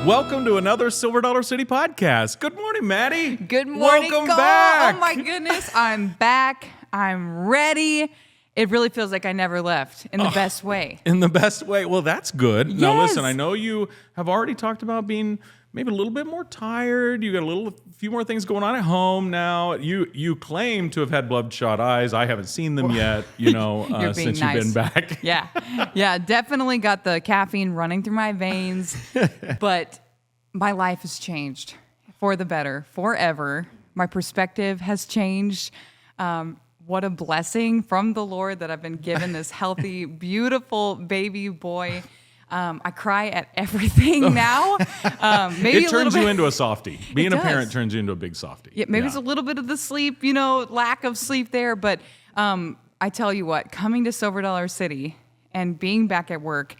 Welcome to another Silver Dollar City podcast. Good morning, Maddie. Good morning, Welcome Cole. back. Oh my goodness, I'm back. I'm ready. It really feels like I never left in the best way. In the best way. Well, that's good. Now, Yes. listen, I know you have already talked about being maybe a little bit more tired. You got a few more things going on at home now. You claim to have had bloodshot eyes. I haven't seen them yet, You're being since nice. you've been back. Yeah, definitely got the caffeine running through my veins, but my life has changed for the better, forever. My perspective has changed. What a blessing from the Lord that I've been given this healthy, beautiful baby boy. I cry at everything now. Maybe It a little turns you bit. into a softie. Being a does. parent turns you into a big softie. Yeah, maybe it's a little bit of the sleep, lack of sleep there. But I tell you what, coming to Silver Dollar City and being back at work,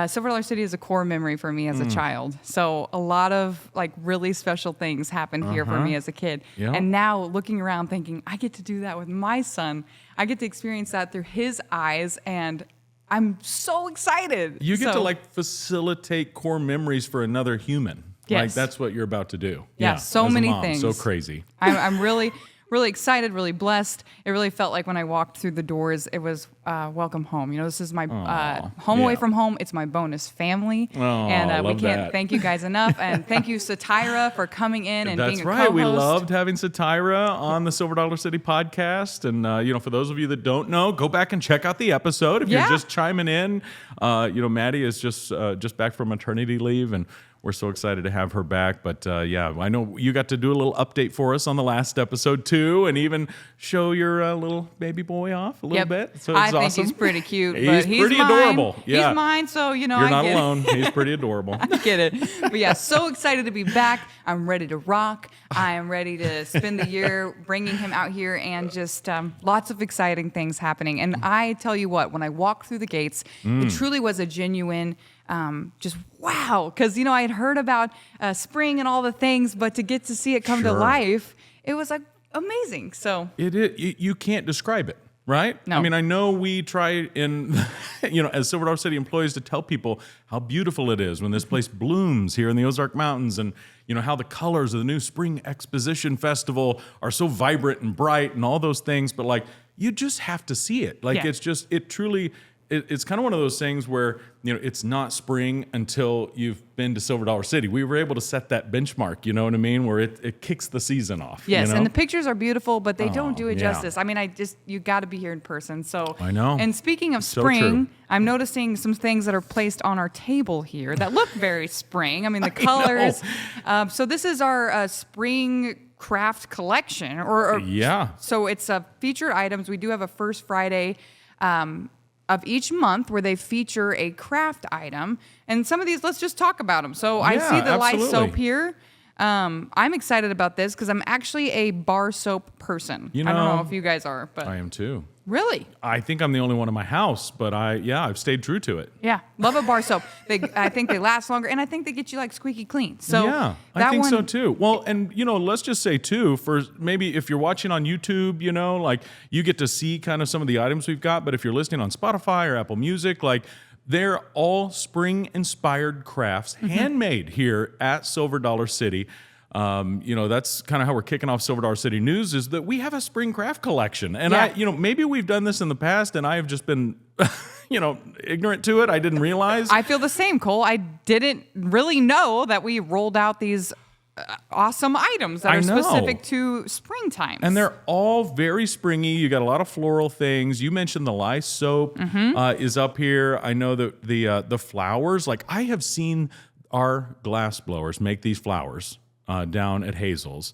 Silver Dollar City is a core memory for me as a child. So a lot of really special things happened here for me as a kid. Yeah. And now looking around thinking, I get to do that with my son. I get to experience that through his eyes, and I'm so excited. You get So- to facilitate core memories for another human. Yes. That's what you're about to do. Yeah, so as a many mom. things. So crazy. I'm really, really excited, really blessed. It really felt like when I walked through the doors, it was welcome home. This is my home away yeah. from home. It's my bonus family. Aw, and we love can't that. thank you guys enough. And thank you, Satira, for coming in and That's being a right. co-host. We loved having Satira on the Silver Dollar City podcast. And, for those of you that don't know, go back and check out the episode. If Yeah. you're just chiming in, Maddie is just back from maternity leave, and we're so excited to have her back. But I know you got to do a little update for us on the last episode too, and even show your little baby boy off a little Yep. bit. So I it's think awesome. he's pretty cute. He's but he's pretty mine. adorable. Yeah. He's mine, so You're I not get alone. He's pretty adorable. I get it. But yeah, so excited to be back. I'm ready to rock. I am ready to spend the year bringing him out here, and just lots of exciting things happening. And I tell you what, when I walked through the gates, it truly was a genuine just wow. Because, I had heard about spring and all the things, but to get to see it come to Sure. life, it was amazing. So It is. You can't describe it, right? No. I mean, I know we try as Silver Dollar City employees to tell people how beautiful it is when this place blooms here in the Ozark Mountains, and how the colors of the new Spring Exposition Festival are so vibrant and bright and all those things. But you just have to see it. Yeah. It's kind of one of those things where, it's not spring until you've been to Silver Dollar City. We were able to set that benchmark, you know what I mean? Where it kicks the season off. yes, and the pictures are beautiful, but they don't do it yeah. justice. I mean, you got to be here in person. So I know. And speaking of So spring, true. I'm noticing some things that are placed on our table here that look very spring. I mean, the colors. So this is our spring craft collection, or Yeah. So it's featured items. We do have a first Friday of each month where they feature a craft item, and some of these, let's just talk about them. So I Yeah, see the Lye absolutely. soap here. I'm excited about this because I'm actually a bar soap person. I don't know if you guys are, but I am too. really, I think I'm the only one in my house, but I've stayed true to it. yeah, love a bar soap. I think they last longer, and I think they get you squeaky clean. So yeah, that I think one, so too. Well, and let's just say too, for maybe if you're watching on YouTube, you get to see kind of some of the items we've got, but if you're listening on Spotify or Apple Music, they're all spring-inspired crafts, handmade here at Silver Dollar City. That's kind of how we're kicking off Silver Dollar City News, is that we have a spring craft collection. And Yeah. maybe we've done this in the past and I have just been, ignorant to it. I didn't realize. I feel the same, Cole. I didn't really know that we rolled out these awesome items that I are know. specific to springtime. And they're all very springy. You got a lot of floral things. You mentioned the Lye soap is up here. I know that the flowers, I have seen our glass blowers make these flowers down at Hazel's.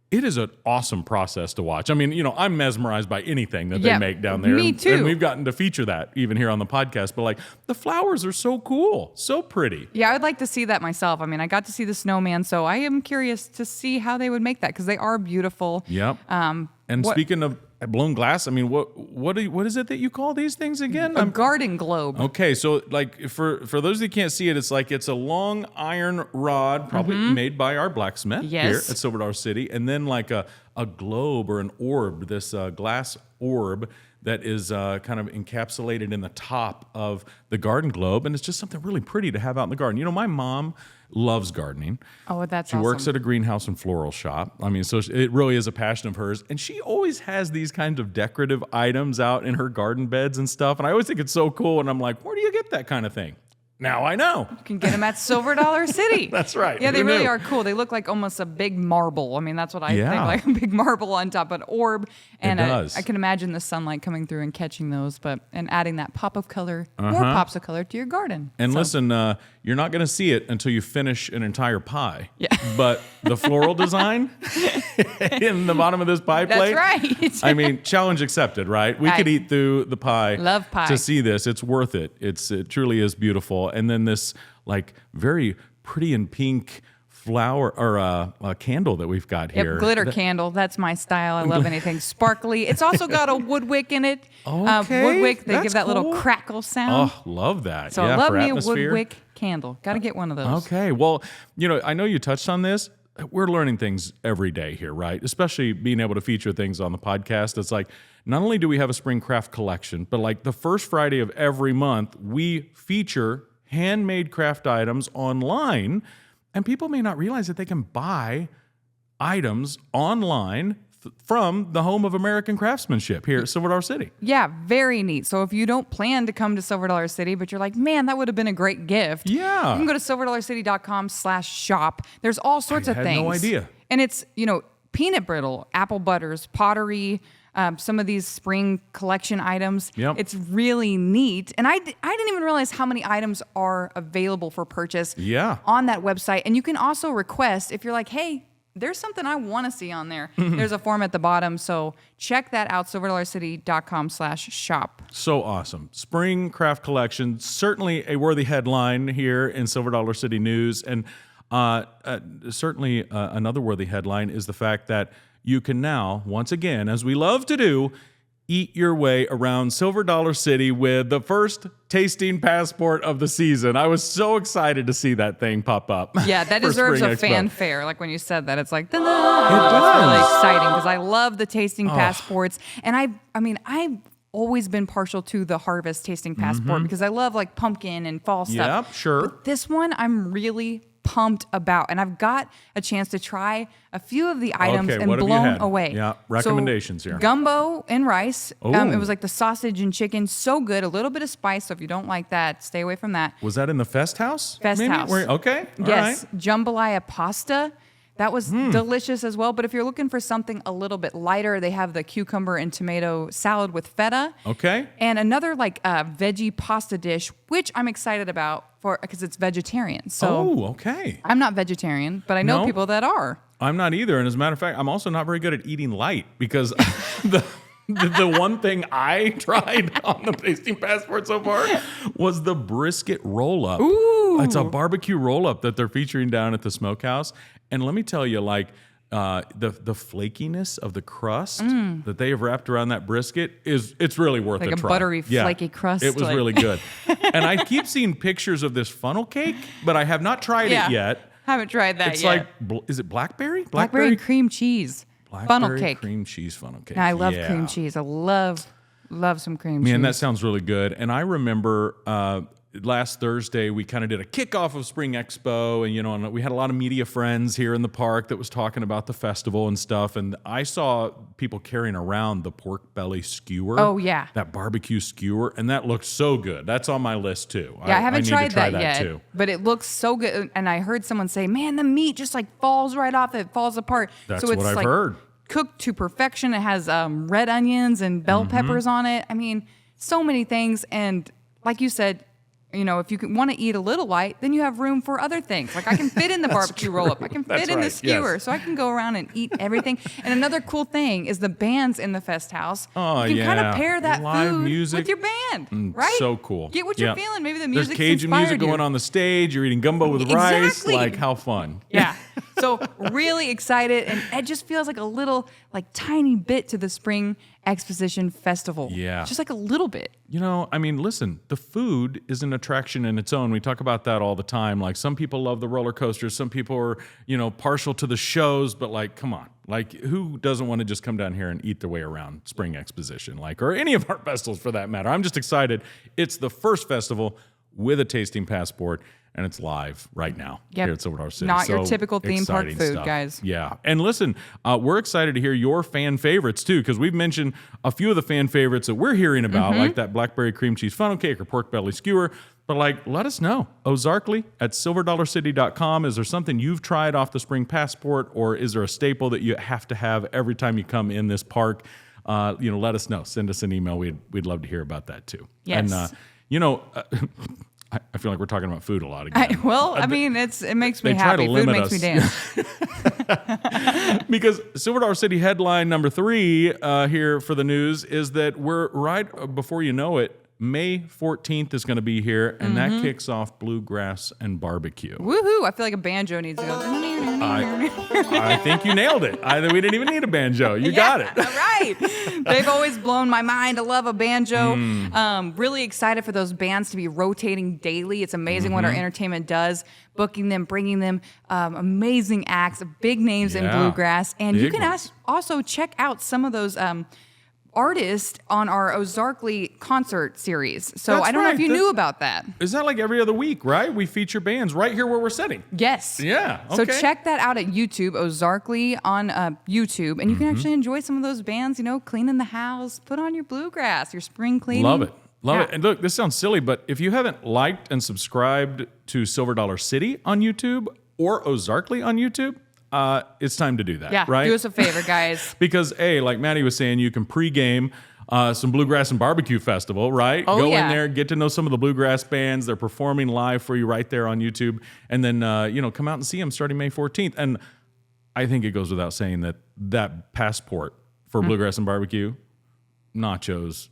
It is an awesome process to watch. I mean, I'm mesmerized by anything that they Yeah, make down there. me too. And we've gotten to feature that even here on the podcast. But the flowers are so cool, so pretty. Yeah, I'd like to see that myself. I mean, I got to see the snowman, so I am curious to see how they would make that because they are beautiful. Yep. And speaking of blown glass, I mean, what is it that you call these things again? A garden globe. Okay, so for those that can't see it, it's a long iron rod, probably made by our blacksmith here Yes. at Silver Dollar City, and then a globe or an orb, this glass orb that is kind of encapsulated in the top of the garden globe. And it's just something really pretty to have out in the garden. You know, my mom loves gardening. Oh, that's She awesome. works at a greenhouse and floral shop. I mean, so it really is a passion of hers. And she always has these kinds of decorative items out in her garden beds and stuff. And I always think it's so cool. And I'm like, where do you get that kind of thing? Now I know. You can get them at Silver Dollar City. That's right. Yeah, they Who really knew? are cool. They look like almost a big marble. I mean, that's what I Yeah. think, like a big marble on top of an orb. And does. I can imagine the sunlight coming through and catching those, and adding that pop of color, more Uh-huh. pops of color to your garden. And So, listen, you're not going to see it until you finish an entire pie. Yeah. But the floral design in the bottom of this pie That's plate. right. I mean, challenge accepted, right? We could eat through the pie. Love pie. To see this. It's worth it. It truly is beautiful. And then this like very pretty and pink flower or candle that we've got here. Yep, glitter candle. That's my style. I love anything sparkly. It's also got a wood wick in it. Okay, Wood wick. They that's give that little cool. crackle sound. Oh, love that. So yeah, I love for me atmosphere. a wood wick candle. Got to get one of those. Okay. Well, you know, I know you touched on this. We're learning things every day here, right? Especially being able to feature things on the podcast. It's like, not only do we have a spring craft collection, but like the first Friday of every month, we feature handmade craft items online. And people may not realize that they can buy items online from the home of American craftsmanship here at Silver Dollar City. Yeah, very neat. So if you don't plan to come to Silver Dollar City, but you're like, man, that would have been a great gift. Yeah. You can go to silverdollarcity.com/shop. There's all sorts of had things. no idea. And it's, peanut brittle, apple butters, pottery, some of these spring collection items. Yep. It's really neat. And I didn't even realize how many items are available for purchase Yeah. on that website. And you can also request if you're like, hey, there's something I want to see on there. There's a form at the bottom. So check that out, silverdollarcity.com/shop. So awesome. Spring craft collection, certainly a worthy headline here in Silver Dollar City News. And certainly another worthy headline is the fact that you can now, once again, as we love to do, eat your way around Silver Dollar City with the first tasting passport of the season. I was so excited to see that thing pop up. Yeah, that for deserves Spring a Expo. fanfare. Like when you said that, it's like, It It's really does. exciting because I love the tasting passports. And I've always been partial to the harvest tasting passport because I love like pumpkin and fall stuff. Yep, sure. But this one I'm really pumped about, and I've got a chance to try a few of the items Okay, and what have you blown had? away. Yeah, recommendations so, here. Gumbo and rice. Ooh. It was like the sausage and chicken, so good. A little bit of spice, so if you don't like that, stay away from that. Was that in the Fest House? Fest maybe? House. Okay. All Yes, right. jambalaya pasta. That was delicious as well. But if you're looking for something a little bit lighter, they have the cucumber and tomato salad with feta. Okay. And another like veggie pasta dish, which I'm excited about because it's vegetarian. So Oh, okay. I'm not vegetarian, but I know No? people that are. I'm not either. And as a matter of fact, I'm also not very good at eating light because the one thing I tried on the tasting passport so far was the brisket roll up. Ooh. It's a barbecue roll up that they're featuring down at the smokehouse. And let me tell you, like, the flakiness of the crust that they have wrapped around that brisket it's really worth Like a a try. buttery, flaky crust, It was like- really good. And I keep seeing pictures of this funnel cake, but I have not tried Yeah. it yet. Haven't tried that It's yet. like, is it blackberry? Blackberry and cream cheese. Funnel Blackberry cake. cream cheese funnel cake. Now, I love Yeah. cream cheese. I love some cream cheese. Man, that sounds really good. And I remember last Thursday we kind of did a kickoff of Spring Expo, and we had a lot of media friends here in the park that was talking about the festival and stuff. And I saw people carrying around the pork belly skewer. Oh, yeah. that barbecue skewer, and that looked so good. That's on my list too. Yeah, I haven't need tried to try that yet, too. but it looks so good. And I heard someone say, "Man, the meat just like falls right off; it falls apart." That's so it's what I've like heard. Cooked to perfection. It has red onions and bell Mm-hmm. peppers on it. I mean, so many things. And like you said, if you want to eat a little light, then you have room for other things. Like I can fit in the barbecue roll up. I can That's fit in the right, skewer, yes. so I can go around and eat everything. And another cool thing is the bands in the Fest House. Oh, you can kind yeah. of pair that Live food music. with your band, right? So cool. Get what Yeah. you're feeling. Maybe the music There's Cajun music going on the stage. You're eating gumbo with rice. Exactly. Like, how fun. Yeah. So really excited, and it just feels like a little, like tiny bit to the Spring Exposition Festival. Yeah. Just like a little bit. Listen, the food is an attraction in its own. We talk about that all the time. Like some people love the roller coasters. Some people are, partial to the shows, but like, come on, Like, who doesn't want to just come down here and eat their way around Spring Exposition, like, or any of our festivals for that matter? I'm just excited. It's the first festival with a tasting passport, and it's live right now here at Silver Dollar City. Not your typical theme park food, guys. Yeah. And listen, we're excited to hear your fan favorites, too, because we've mentioned a few of the fan favorites that we're hearing about, like that blackberry cream cheese funnel cake or pork belly skewer. But, like, let us know. Ozarkly at silverdollarcity.com. Is there something you've tried off the Spring Passport, or is there a staple that you have to have every time you come in this park? Let us know. Send us an email. We'd love to hear about that, too. Yes. And, I feel like we're talking about food a lot again. It makes me happy. Food makes me dance. Because Silver Dollar City headline number 3 here for the news is that we're right before you know it, May 14th is going to be here, and that kicks off Bluegrass and Barbecue. Woohoo! I feel like a banjo needs to go. I think you nailed it. We didn't even need a banjo. You got it. Right. They've always blown my mind. I love a banjo. Really excited for those bands to be rotating daily. It's amazing what our entertainment does, booking them, bringing them amazing acts, big names in bluegrass. And you can also check out some of those artist on our Ozarkly concert series. So I don't know if you knew about that. Is that like every other week, right? We feature bands right here where we're sitting. Yes. Yeah. Okay. So check that out at YouTube, Ozarkly on YouTube, and you can actually enjoy some of those bands, cleaning the house, put on your bluegrass, your spring cleaning. Love it. Love it. And look, this sounds silly, but if you haven't liked and subscribed to Silver Dollar City on YouTube or Ozarkly on YouTube, it's time to do that, right? Do us a favor, guys. Because, like Maddie was saying, you can pregame some Bluegrass and Barbecue Festival, right? Go in there, get to know some of the bluegrass bands. They're performing live for you right there on YouTube. And then, come out and see them starting May 14th. And I think it goes without saying that passport for Bluegrass and Barbecue, nachos,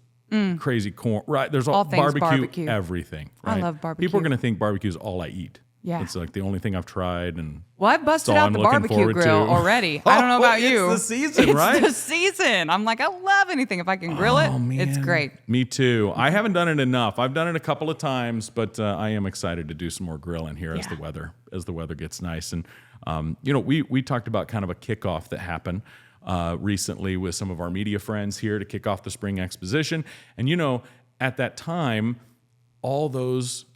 crazy corn, right? There's all barbecue, everything, right? I love barbecue. People are going to think barbecue is all I eat. Yeah. It's like the only thing I've tried. And I've busted out the barbecue grill already. I don't know about you. It's the season, right? It's the season. I'm like, I love anything. If I can grill it, it's great. Me too. I haven't done it enough. I've done it a couple of times, but I am excited to do some more grilling here as the weather gets nice. And, we talked about kind of a kickoff that happened recently with some of our media friends here to kick off the Spring Exposition. And, at that time, all those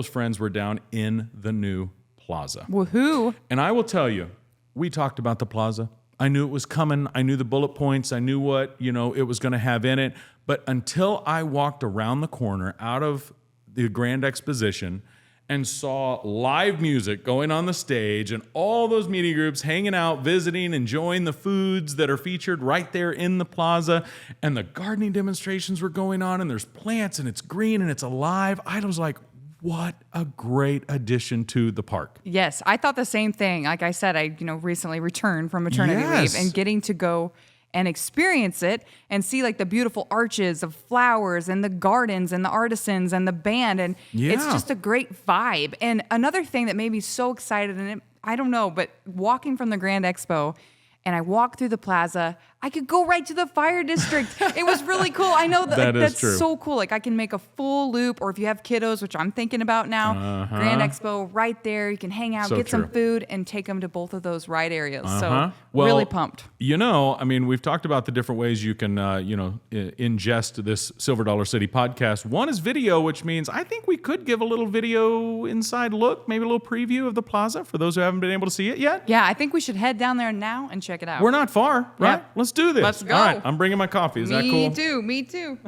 friends were down in the new Plaza. Woohoo! And I will tell you, we talked about the Plaza. I knew it was coming. I knew the bullet points. I knew what, it was going to have in it. But until I walked around the corner out of the Grand Exposition and saw live music going on the stage and all those media groups hanging out, visiting, enjoying the foods that are featured right there in the Plaza, and the gardening demonstrations were going on, and there's plants, and it's green, and it's alive, I was like, what a great addition to the park. Yes, I thought the same thing. Like I said, I recently returned from maternity leave, and getting to go and experience it and see like the beautiful arches of flowers and the gardens and the artisans and the band. And it's just a great vibe. And another thing that made me so excited, and I don't know, but walking from the Grand Expo, and I walked through the Plaza, I could go right to the fire district. It was really cool. I know that's true. So cool. Like I can make a full loop, or if you have kiddos, which I'm thinking about now, Grand Expo right there. You can hang out, get some food, and take them to both of those ride areas. So really pumped. We've talked about the different ways you can, ingest this Silver Dollar City podcast. One is video, which means I think we could give a little video inside look, maybe a little preview of the Plaza for those who haven't been able to see it yet. Yeah, I think we should head down there now and check it out. We're not far, right? Yep. Let's do this. Let's go. All right, I'm bringing my coffee. Is that cool? Me too.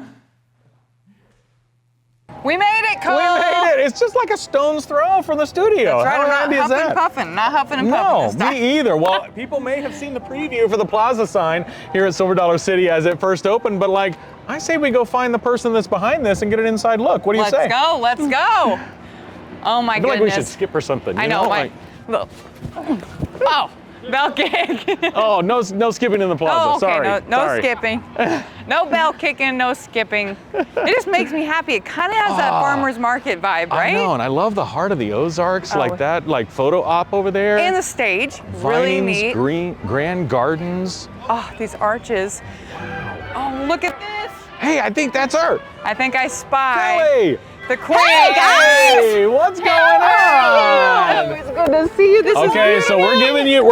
We made it, Cole. We made it. It's just like a stone's throw from the studio. That's right. How handy is that? Not huffing and puffing. No, me either. Well, people may have seen the preview for the Plaza sign here at Silver Dollar City as it first opened, but I say we go find the person that's behind this and get an inside look. What do you say? Let's go. Oh my goodness. I feel like we should skip or something. I know. Oh. Bell kick. Oh, no skipping in the Plaza. Oh, okay. Sorry. No skipping. No bell kicking, no skipping. It just makes me happy. It kind of has that farmer's market vibe, right? I know, and I love the heart of the Ozarks, like that, photo op over there. And the stage, really neat. Grand gardens. Oh, these arches. Oh, look at this. Hey, I think that's her. I think I spy. Kelly. The queen. Hey, guys! What's going on? It's good to see you. This Okay, is so we're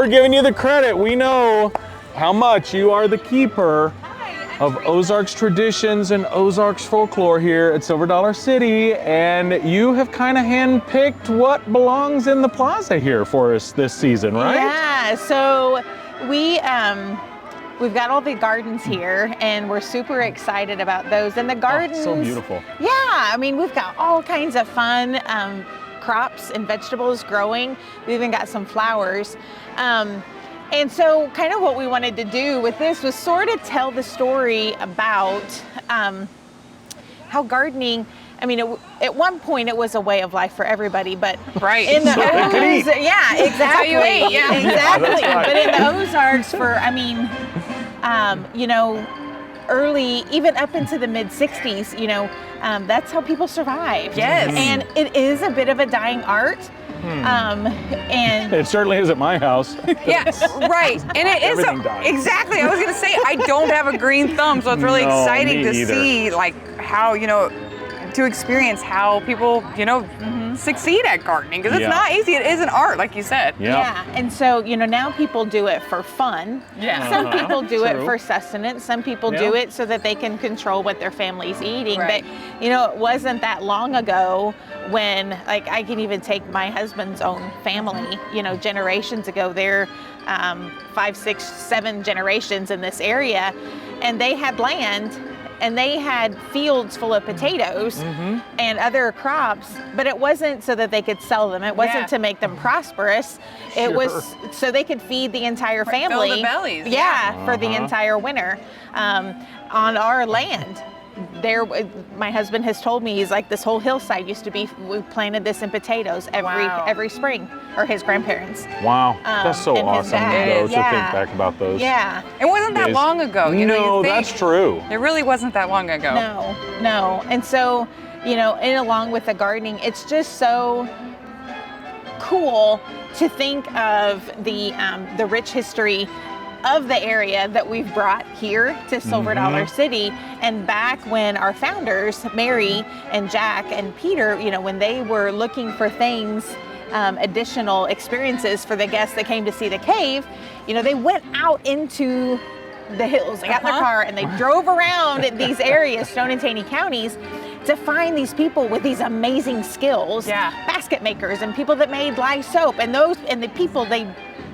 giving you the credit. We know how much you are the keeper of Ozarks traditions and Ozarks folklore here at Silver Dollar City, and you have kind of handpicked what belongs in the plaza here for us this season, right? Yeah, so we've got all the gardens here, and we're super excited about those. And the gardens, so beautiful. Yeah, I mean, we've got all kinds of fun crops and vegetables growing. We even got some flowers. And so kind of what we wanted to do with this was sort of tell the story about how gardening, I mean, at one point it was a way of life for everybody, but in the Ozarks, yeah, exactly, yeah. exactly. Yeah, right. But in the Ozarks for, I mean, you know, early, even up into the mid 60s, you know, that's how people survived. Yes. And it is a bit of a dying art. And It certainly is at my house. Yes, right. And it is Everything dies. exactly. I was gonna say I don't have a green thumb, so it's really No, exciting me to either. see like how, you know, to experience how people, you know, succeed at gardening, because it's Yeah. not easy. It is an art, like you said. yeah, and so, you know, now people do it for fun. Yeah. Some people do it True. for sustenance. Some people do Yeah. it so that they can control what their family's eating. Right. But, you know, it wasn't that long ago when, like, I can even take my husband's own family, you know, generations ago, they're 5, 6, 7 generations in this area, and they had land and they had fields full of potatoes and other crops, but it wasn't so that they could sell them. It wasn't Yeah. to make them prosperous. It was so they could feed the entire Right, fill family. the bellies, Yeah, yeah. for the entire winter on our land. There, my husband has told me, he's like, this whole hillside used to be, we planted this in potatoes Wow. every spring, or his grandparents. Wow, that's so and his awesome dad. though, to Yeah. think back about those. Yeah. It wasn't that days. long ago, you know. No, you think. that's true. It really wasn't that long ago. No. And so, you know, and along with the gardening, it's just so cool to think of the rich history of the area that we've brought here to Silver Dollar City. And back when our founders, Mary and Jack and Peter, you know, when they were looking for things, additional experiences for the guests that came to see the cave, you know, they went out into the hills. They got in their car and they drove around these areas, Stone and Taney counties, to find these people with these amazing skills, basket makers and people that made lye soap, and the people, they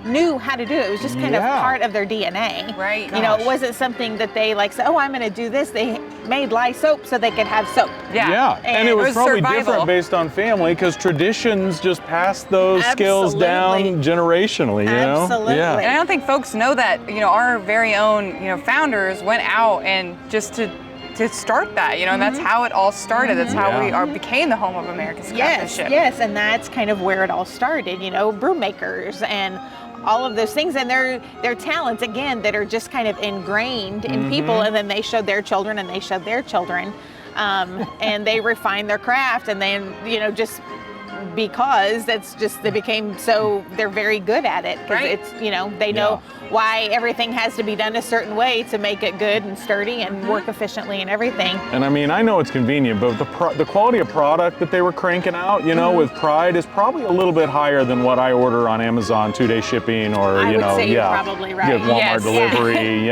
knew how to do it. It was just kind of part of their DNA. Right. You know, it wasn't something that they like said, oh, I'm going to do this. They made lye soap so they could have soap. Yeah. And it was probably survival. different based on family, because traditions just pass those skills down generationally, you know? Absolutely. Yeah. And I don't think folks know that, you know, our very own, you know, founders went out and just to start that, you know, and that's how it all started. That's how we became the home of America's craftsmanship. Yes, and that's kind of where it all started, you know, broom makers and all of those things, and their talents, again, that are just kind of ingrained in people, and then they showed their children and they showed their children, and they refined their craft, and then, you know, just because that's just, they became so, they're very good at it, because it's, you know, they know why everything has to be done a certain way to make it good and sturdy and work efficiently and everything. And I mean, I know it's convenient, but the quality of product that they were cranking out, you know, with Pride is probably a little bit higher than what I order on Amazon 2-day shipping, or, I you would know, say you're probably right. Get Walmart Yes. delivery,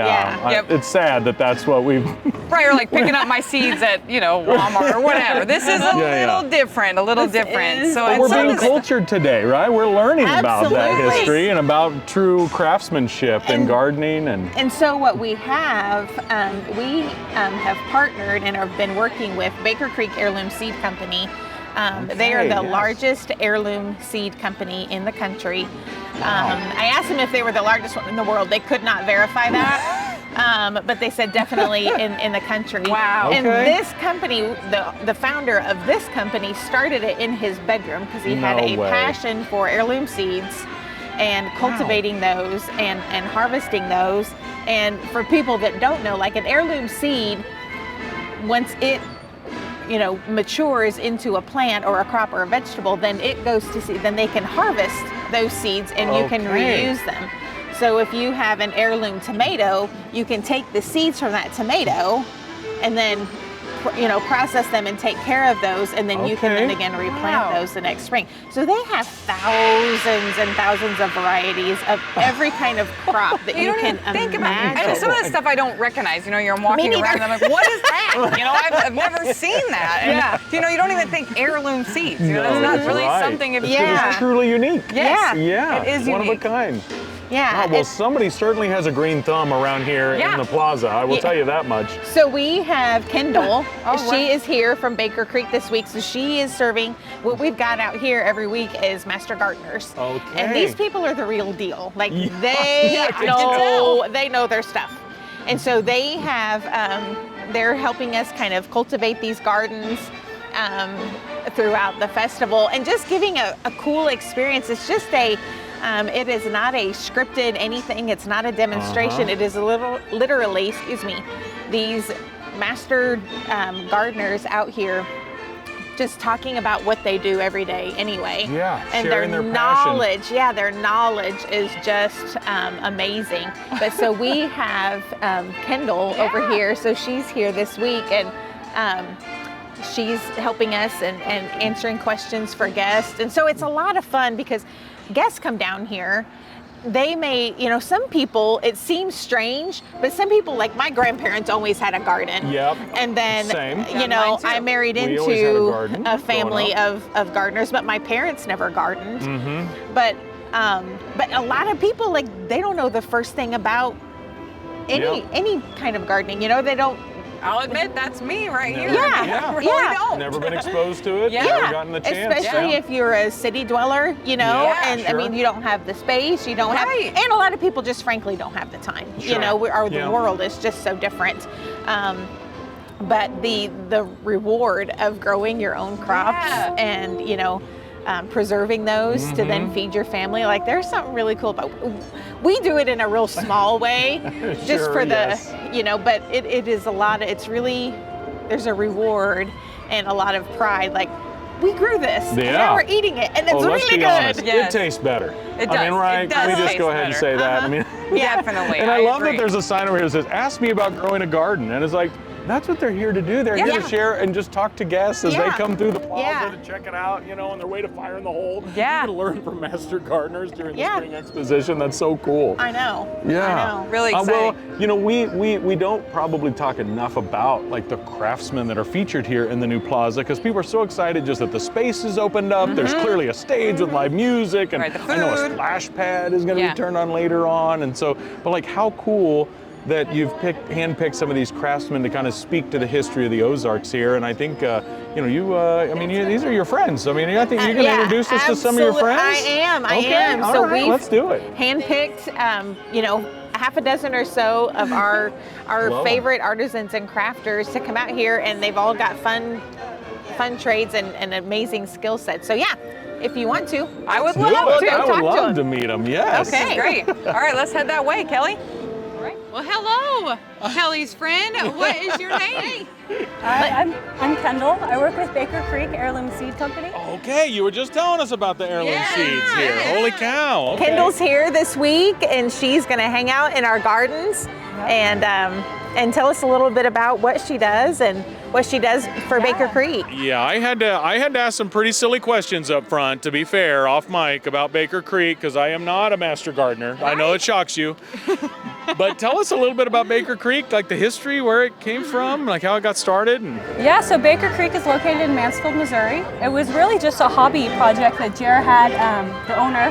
It's sad that that's what we've... Right, or like picking up my seeds at, you know, Walmart or whatever. This is a little different, is- So But and we're some being of the- cultured today, right? We're learning about that Absolutely. history and about true craftsmanship and gardening and... And so what we have partnered and have been working with Baker Creek Heirloom Seed Company. They are the largest heirloom seed company in the country. I asked them if they were the largest one in the world. They could not verify that, but they said definitely in the country. Wow. And this company, the founder of this company started it in his bedroom because he had a passion for heirloom seeds and cultivating those and harvesting those. And for people that don't know, like an heirloom seed, once it, you know, matures into a plant or a crop or a vegetable, then it goes to seed. Then they can harvest those seeds and you can reuse them. So if you have an heirloom tomato, you can take the seeds from that tomato and then process them and take care of those, and then you can then again replant those the next spring. So they have thousands and thousands of varieties of every kind of crop that you can think imagine. about. And some of the stuff I don't recognize. I'm walking around and I'm like, what is that? I've never seen that. And, you don't even think heirloom seeds. That's not really something. It's truly unique. Yes. Yeah. It is one unique. of a kind. Yeah. Oh, well, somebody certainly has a green thumb around here in the plaza. I will tell you that much. So we have Kendall. Oh, she is here from Baker Creek this week. So she is serving. What we've got out here every week is master gardeners. Okay. And these people are the real deal. Like Yeah. they know their stuff. And so they have, they're helping us kind of cultivate these gardens throughout the festival and just giving a cool experience. It's just it is not a scripted anything. It's not a demonstration. It is literally, these master gardeners out here just talking about what they do every day anyway. Yeah, and sharing their knowledge, their knowledge is just amazing. But so we have Kendall over here. So she's here this week, and she's helping us and answering questions for guests. And so it's a lot of fun because guests come down here. They may, some people, it seems strange, but some people, like my grandparents always had a garden. Yep. And then, Same. I married We always had a into garden a family growing of gardeners, but my parents never gardened. Mm-hmm. But a lot of people, they don't know the first thing about any kind of gardening. They don't. I'll admit that's me right here. Yeah. I really don't. Never been exposed to it. Yeah. Never gotten the chance. Especially if you're a city dweller, and sure. you don't have the space, you don't have, and a lot of people just frankly don't have the time. Sure. The world is just so different. But the reward of growing your own crops and preserving those to then feed your family, there's something really cool about. We do it in a real small way, just for the but it is a lot of, it's really, there's a reward and a lot of pride. We grew this, and now we're eating it, and it's let's really be good. honest, Yes. it tastes better. It does. Right? It does We just taste go ahead and better. say that. Definitely. And I love agree. that there's a sign over here that says, "Ask me about growing a garden," and it's like, that's what they're here to do. They're here to share and just talk to guests as they come through the plaza to check it out, on their way to Fire in the Hole. Yeah. To learn from master gardeners during the spring exposition. That's so cool. I know. Yeah. I know. Really exciting. We don't probably talk enough about the craftsmen that are featured here in the new plaza, because people are so excited just that the space is opened up. There's clearly a stage with live music, and the I know a food. splash pad is going to be turned on later on. And so, but how cool that you've handpicked some of these craftsmen to kind of speak to the history of the Ozarks here. And I think, these are your friends. I think you're going to introduce us to some of your friends? I am. All So right, let's do it. Handpicked, a half a dozen or so of our favorite artisans and crafters to come out here, and they've all got fun trades and amazing skill sets. So if you want to, I would Do love it. to. I would love to meet them, yes. Okay. Great. All right, let's head that way, Kelly. Well, hello, Kelly's friend. What is your name? I'm Kendall. I work with Baker Creek Heirloom Seed Company. Okay, you were just telling us about the heirloom seeds here. Holy cow. Okay. Kendall's here this week, and she's going to hang out in our gardens and tell us a little bit about what she does and what she does for Baker Creek. Yeah, I had to ask some pretty silly questions up front, to be fair, off mic about Baker Creek, because I am not a master gardener. I know it shocks you. But tell us a little bit about Baker Creek, the history, where it came from, how it got started. Yeah, so Baker Creek is located in Mansfield, Missouri. It was really just a hobby project that Jer had, the owner.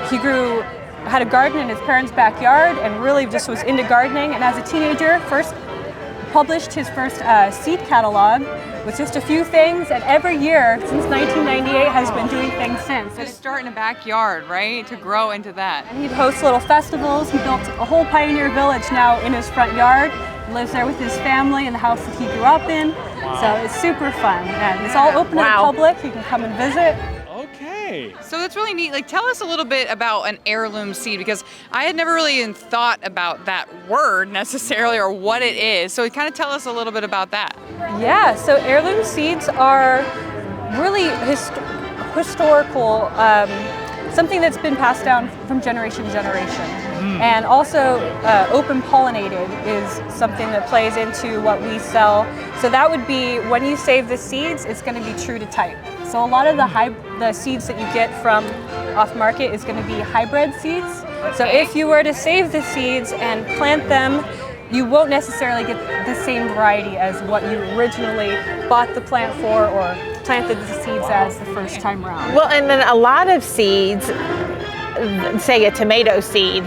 He had a garden in his parents' backyard and really just was into gardening. And as a teenager, first published his first seed catalog with just a few things, and every year since 1998 has been doing things since. Just start in a backyard, right? To grow into that. And he'd host little festivals. He built a whole pioneer village now in his front yard. He lives there with his family in the house that he grew up in. So it's super fun. And it's all open to the public. You can come and visit. Okay. So that's really neat. Tell us a little bit about an heirloom seed, because I had never really even thought about that word necessarily or what it is. So kind of tell us a little bit about that. Yeah, so heirloom seeds are really historical, something that's been passed down from generation to generation. And also open pollinated is something that plays into what we sell. So that would be when you save the seeds, it's going to be true to type. So a lot of the seeds that you get from off market is going to be hybrid seeds. So if you were to save the seeds and plant them, you won't necessarily get the same variety as what you originally bought the plant for or planted the seeds as the first time around. Well, and then a lot of seeds, say a tomato seed,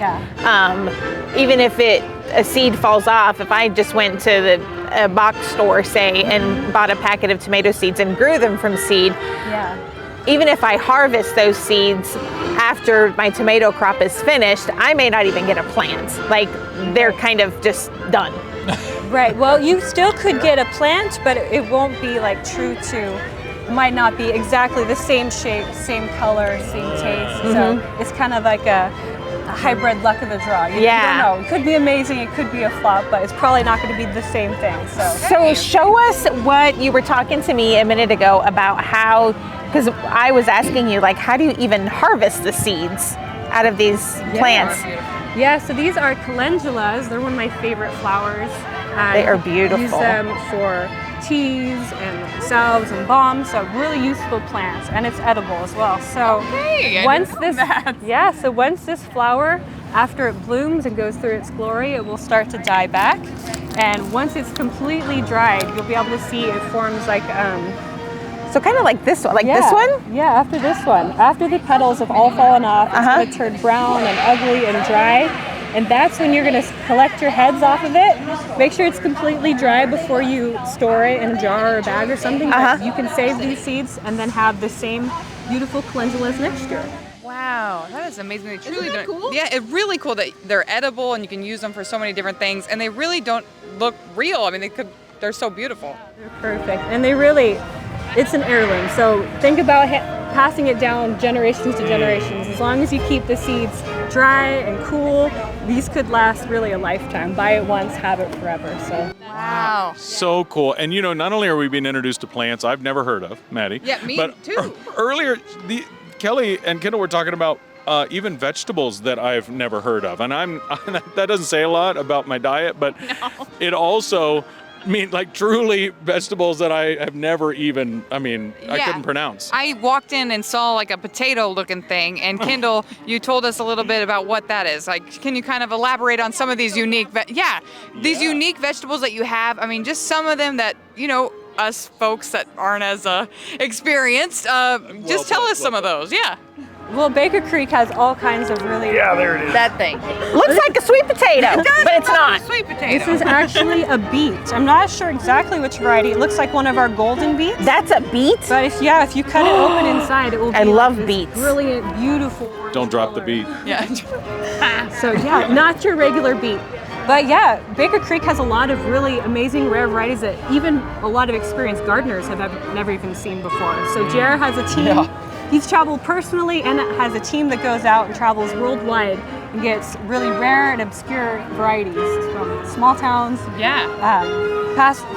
even if a seed falls off, if I just went to a box store, say, and bought a packet of tomato seeds and grew them from seed, even if I harvest those seeds after my tomato crop is finished, I may not even get a plant. Like, they're kind of just done. Right, well, you still could get a plant, but it won't be like true to, might not be exactly the same shape, same color, same taste. So it's kind of like a hybrid luck of the draw. You don't know. It could be amazing, it could be a flop, but it's probably not going to be the same thing. So show us what you were talking to me a minute ago about how, because I was asking you, like, how do you even harvest the seeds out of these plants? Yeah, so these are calendulas. They're one of my favorite flowers. They are beautiful. Use them for teas and salves and balms, so really useful plants, and it's edible as well. So so once this flower, after it blooms and goes through its glory, it will start to die back. And once it's completely dried, you'll be able to see it forms like so kind of like this one, this one? Yeah, after this one. After the petals have all fallen off, it's going to turn brown and ugly and dry. And that's when you're going to collect your heads off of it. Make sure it's completely dry before you store it in a jar or a bag or something. But you can save these seeds and then have the same beautiful calendulas next year. Wow, that is amazing. They truly Isn't that don't. cool? Yeah, it's really cool that they're edible and you can use them for so many different things, and they really don't look real. I mean, they're so beautiful. They're perfect, and it's an heirloom. So think about passing it down generations to generations. As long as you keep the seeds dry and cool, these could last really a lifetime. Buy it once, have it forever. So. Wow. So cool. And not only are we being introduced to plants I've never heard of, Maddie. Yeah, me but too. Earlier, Kelly and Kenda were talking about even vegetables that I've never heard of. And that doesn't say a lot about my diet, but it also like truly vegetables that I have never even, I couldn't pronounce. I walked in and saw like a potato looking thing, and Kendall, you told us a little bit about what that is. Like, can you kind of elaborate on some of these unique, unique vegetables that you have? I mean, just some of them that, us folks that aren't as experienced, just tell us some of those. Yeah. Well, Baker Creek has all kinds of really... Yeah, there it is. That thing. Looks like a sweet potato, but it's not. Sweet potato. This is actually a beet. I'm not sure exactly which variety. It looks like one of our golden beets. That's a beet? But if you cut it open inside, it will be I love this beets. brilliant, beautiful orange Don't drop color. the beet. Yeah. So not your regular beet. But yeah, Baker Creek has a lot of really amazing rare varieties that even a lot of experienced gardeners have never even seen before. So Jer has a team. Yeah. He's traveled personally and has a team that goes out and travels worldwide and gets really rare and obscure varieties from small towns. Yeah.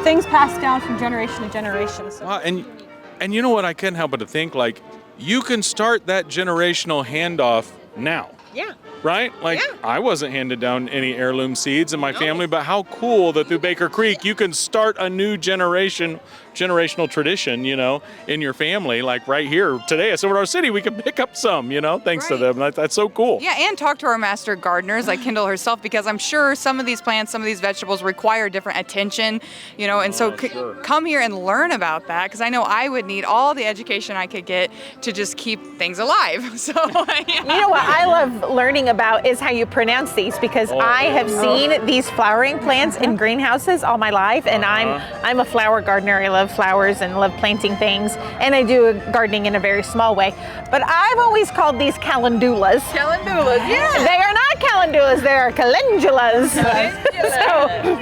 Things passed down from generation to generation. So. Wow, and you know what I couldn't help but to think, like, you can start that generational handoff now. Yeah. Right? Like, I wasn't handed down any heirloom seeds in my family, but how cool that through Baker Creek you can start a new generational tradition, in your family. Like right here today at Silver Dollar City, we can pick up some, thanks to them. That's so cool. Yeah, and talk to our master gardeners like Kendall herself, because I'm sure some of these plants, some of these vegetables require different attention, and so come here and learn about that, because I know I would need all the education I could get to just keep things alive. So, You know what I love learning about is how you pronounce these, because I have seen these flowering plants in greenhouses all my life, and I'm a flower gardener. I love flowers and love planting things, and I do gardening in a very small way. But I've always called these calendulas. Calendulas, yeah. They are not calendulas, they are calendulas.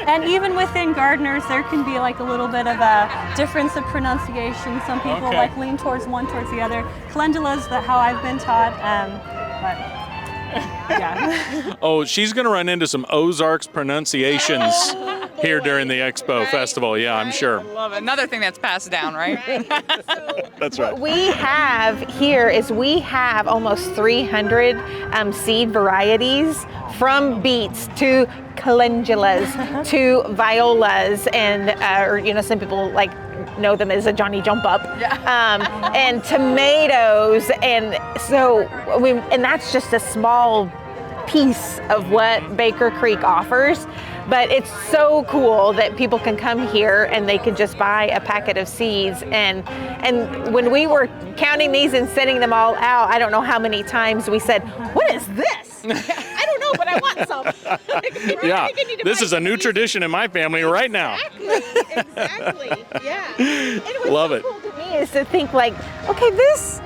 And even within gardeners, there can be like a little bit of a difference of pronunciation. Some people like lean towards one towards the other. Calendulas, how I've been taught, but yeah. Oh, she's going to run into some Ozarks pronunciations here during the Expo Festival. Yeah, I'm sure. Love it. Another thing that's passed down, right? That's right. What we have here is we have almost 300 seed varieties, from beets to calendulas to violas, and or some people like know them as a Johnny Jump Up, and tomatoes, and so and that's just a small piece of what Baker Creek offers. But it's so cool that people can come here and they can just buy a packet of seeds. And when we were counting these and setting them all out, I don't know how many times we said, "What is this? I don't know, but I want some." Yeah, this is a new tradition in my family right now. Exactly. Yeah. And what's Love so it. cool to me is to think like, okay, these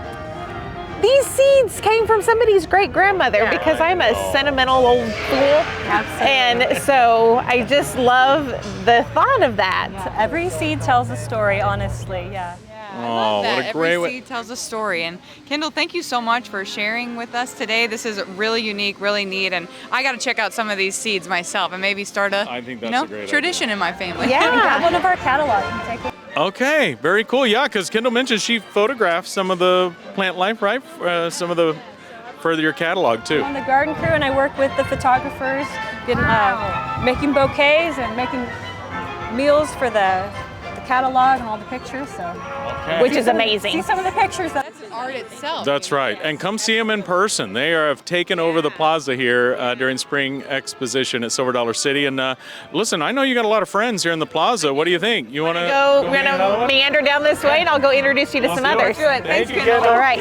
seeds came from somebody's great grandmother, because I'm a sentimental old fool. Absolutely. And so I just love the thought of that. Every seed tells a story, honestly. Yeah. Oh, what a great Every way. seed tells a story. And Kendall, thank you so much for sharing with us today. This is really unique, really neat, and I got to check out some of these seeds myself and maybe start a I think that's a great tradition in my family. Yeah. Grab one of our catalogs and take it. Okay, very cool. Yeah, because Kendall mentioned she photographed some of the plant life, right? Some of the further your catalog too. On the garden crew, and I work with the photographers, getting, making bouquets and making meals for the catalog and all the pictures. So, Which is amazing. see some of the pictures. That's art itself. That's right. And come see them in person. They have taken over the plaza here during Spring Exposition at Silver Dollar City. And listen, I know you got a lot of friends here in the plaza. What do you think? You want to We're gonna meander down this way, and I'll go introduce you to some others. do it. Thanks, Kendall. All right.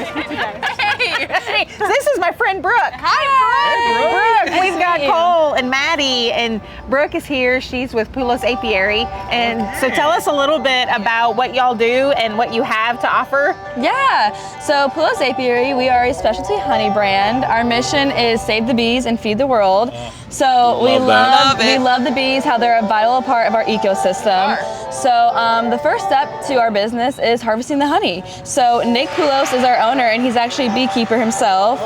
Hey, this is my friend Brooke. Hi, Brooke, we've got Cole and Maddie, and Brooke is here. She's with Pulos Apiary, and so tell us a little bit about what y'all do and what you have to offer. Yeah, so Pulos Apiary, we are a specialty honey brand. Our mission is save the bees and feed the world. So we Love love the bees, how they're a vital part of our ecosystem. So the first step to our business is harvesting the honey. So Nick Pulos is our owner, and he's actually a beekeeper himself.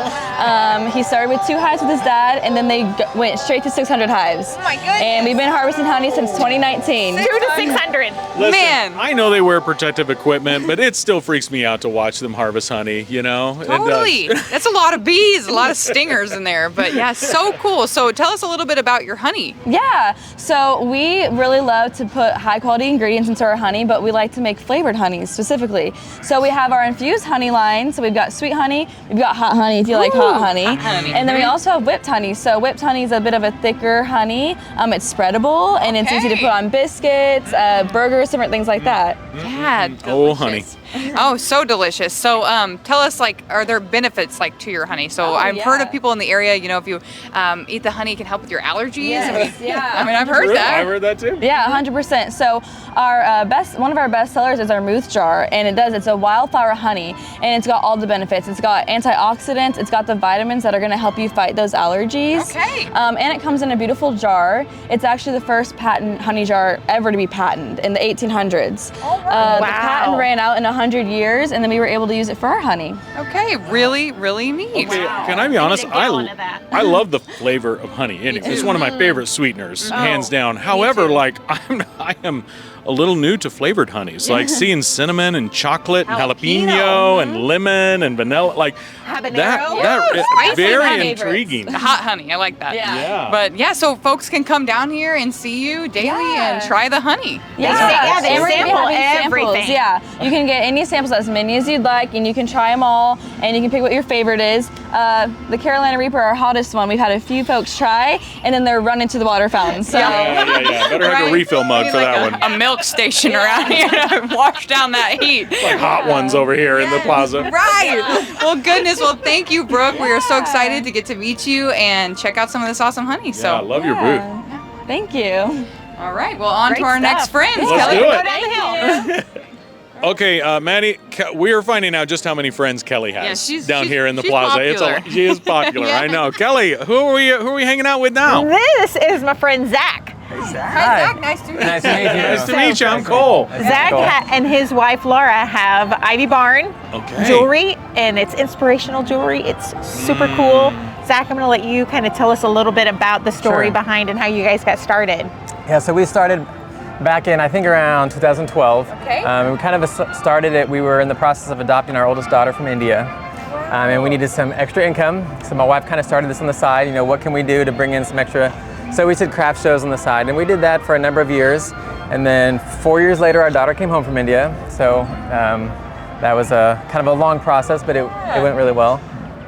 He started with 2 hives with his dad, and then they went straight to 600 hives. Oh my goodness. And we've been harvesting honey since 2019. 2 to 600. Listen, Man. I know they wear protective equipment, but it still freaks me out to watch them harvest honey, you know? It does. Totally. That's a lot of bees, a lot of stingers in there. But yeah, so cool. So tell us a little bit about your honey. Yeah, so we really love to put high quality ingredients into our honey, but we like to make flavored honeys specifically. So we have our infused honey line. So we've got sweet honey, we've got hot honey if you like hot honey. honey. And then we also have whipped honey. So whipped honey is a bit of a thicker honey. It's spreadable and it's easy to put on biscuits, burgers, different things like that. Yeah. Oh, honey. Oh, so delicious. So tell us, like, are there benefits like to your honey? So I've heard of people in the area, if you eat the honey, it can help with your allergies. Yes, yeah. I mean, I've heard that. I've heard that too. Yeah, 100%. So our one of our best sellers is our Muth jar, and it's a wildflower honey, and it's got all the benefits. It's got antioxidants, it's got the vitamins that are going to help you fight those allergies. Okay. And it comes in a beautiful jar. It's actually the first patent honey jar ever to be patented in the 1800s. Oh, wow. The patent ran out in 100 years, and then we were able to use it for our honey. Okay, really, really neat. Okay, can I be honest? a gallon of that. I love the flavor of honey. It's one of my favorite sweeteners, hands down. However, like I am a little new to flavored honeys, like seeing cinnamon and chocolate and jalapeno and lemon and vanilla, like Habanero. that Spicy very honey. intriguing. The hot honey, I like that. Yeah. But yeah, so folks can come down here and see you daily and try the honey. They Yeah, sample and we're gonna be sample having everything. samples. Yeah, you can get any samples, as many as you'd like, and you can try them all, and you can pick what your favorite is. The Carolina Reaper, our hottest one, we've had a few folks try, and then they're running to the water fountain. So Yeah. Better have a Right? refill mug for that one. A milk station around here to wash down that heat. Like hot ones over here in the plaza. Right. Well, goodness. Well, thank you, Brooke. We are so excited to get to meet you and check out some of this awesome honey. Yeah, I So, love your booth. thank you. all right. Well, on Great to our next stuff. friends. Let's Kelly. do it. Go down the hill. Okay, Maddie, we are finding out just how many friends Kelly has Yeah, she's- down here in the she's plaza. popular. She is popular. Yeah. I know. Kelly, who are we hanging out with now? This is my friend Zach. Hi, Zach. Nice to meet you. Nice to meet you. Nice to meet you. I'm Cole. Zach and his wife Laura have Ivy Barn jewelry, and it's inspirational jewelry. It's super cool. Zach, I'm going to let you kind of tell us a little bit about the story behind and how you guys got started. Yeah, so we started back in, I think, around 2012. Okay. We kind of started it, we were in the process of adopting our oldest daughter from India. And we needed some extra income. So my wife kind of started this on the side, you know, what can we do to bring in some extra? So we did craft shows on the side, and we did that for a number of years. And then 4 years later, our daughter came home from India. So that was a kind of a long process, but it went really well.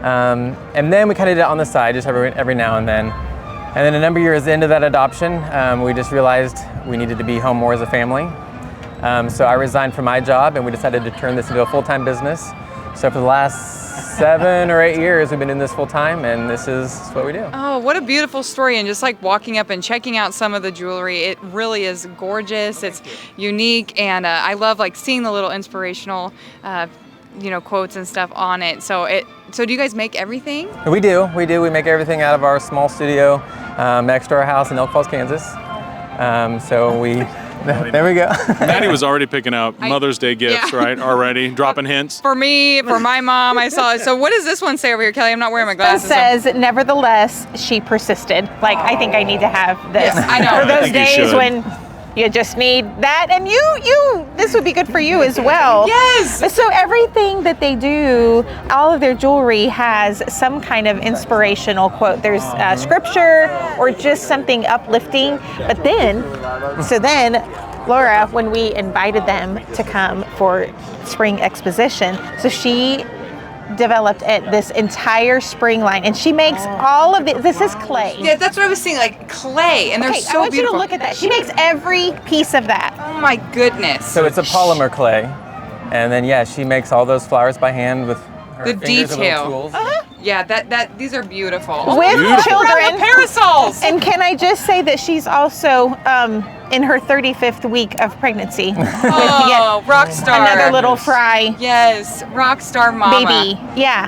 And then we kind of did it on the side, just every now and then. And then a number of years into that adoption, we just realized we needed to be home more as a family. So I resigned from my job, and we decided to turn this into a full-time business. So for the last 7 or 8 years, we've been in this full-time, and this is what we do. Oh, what a beautiful story. And just like walking up and checking out some of the jewelry, it really is gorgeous. It's unique, and I love like seeing the little inspirational quotes and stuff on it. So do you guys make everything? We do. We make everything out of our small studio next to our house in Elk Falls, Kansas. There we go. Maddie was already picking out Mother's Day gifts, right? Already dropping hints. For me, for my mom, I saw it. So what does this one say over here, Kelly? I'm not wearing my It glasses. says, nevertheless, she persisted. Like, I think I need to have this. I know. For those I think you days should. when you just need that, and this would be good for you as well. Yes. So everything that they do, all of their jewelry has some kind of inspirational quote. There's scripture or just something uplifting. But then, Laura, when we invited them to come for spring exposition, so she developed this entire spring line, and she makes all of this is clay. Yeah, that's what I was saying, like clay, and they're so I want beautiful. you to look at that. She makes every piece of that. Oh my goodness. So it's a polymer clay, and then she makes all those flowers by hand with her The fingers and little detail. tools. Yeah, these are beautiful. With beautiful. children. Parasols. And can I just say that she's also in her 35th week of pregnancy. Oh, rock star. Another little fry. Yes, rock star mama. Baby. Yeah.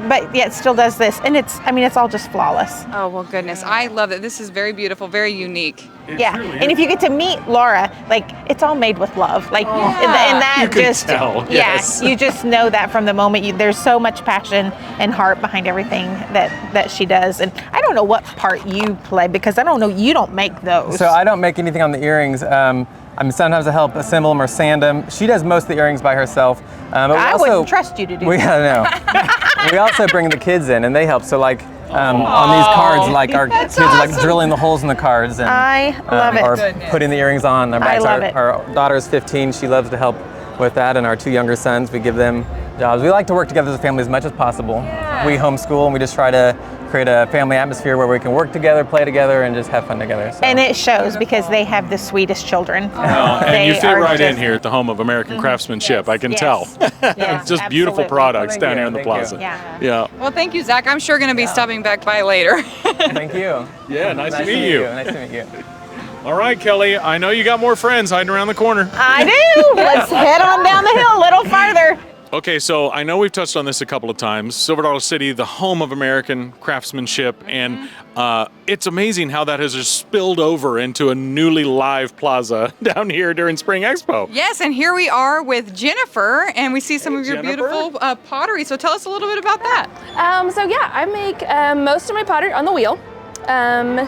But it still does this. And it's all just flawless. Oh, well, goodness. I love it. This is very beautiful, very unique. Yeah. And if you get to meet Laura, like, it's all made with love. Like, and that You can just, tell, yes. you just know that from the moment there's so much passion and heart behind everything that she does. And I don't know what part you play, because I don't know, you don't make those. So I don't make anything on the earrings. Sometimes I help assemble them or sand them. She does most of the earrings by herself. But I wouldn't trust you to do that. We also bring the kids in, and they help. So like on these cards, like our kids are like drilling the holes in the cards, and I love it. or putting the earrings on their backs. love it. Our daughter's 15. She loves to help with that, and our 2 younger sons, we give them jobs. We like to work together as a family as much as possible. We homeschool, and we just try to create a family atmosphere where we can work together, play together, and just have fun together. So. And it shows, because they have the sweetest children. And you They fit are right in just- here at the home of American craftsmanship. I can Yes. tell. Yes, Just beautiful absolutely. products Thank down you, here in the thank you. plaza. Yeah. Yeah. Well, thank you, Zach. I'm sure going to be stopping back by later. Thank you. Yeah, nice to meet you. Nice to meet you. All right, Kelly, I know you got more friends hiding around the corner. I do. Let's head on down the hill a little farther. Okay, so I know we've touched on this a couple of times. Silver Dollar City, the home of American craftsmanship, and it's amazing how that has just spilled over into a newly live plaza down here during Spring Expo. Yes, and here we are with Jennifer, and we see some of your Jennifer. beautiful pottery. So tell us a little bit about that. I make most of my pottery on the wheel. And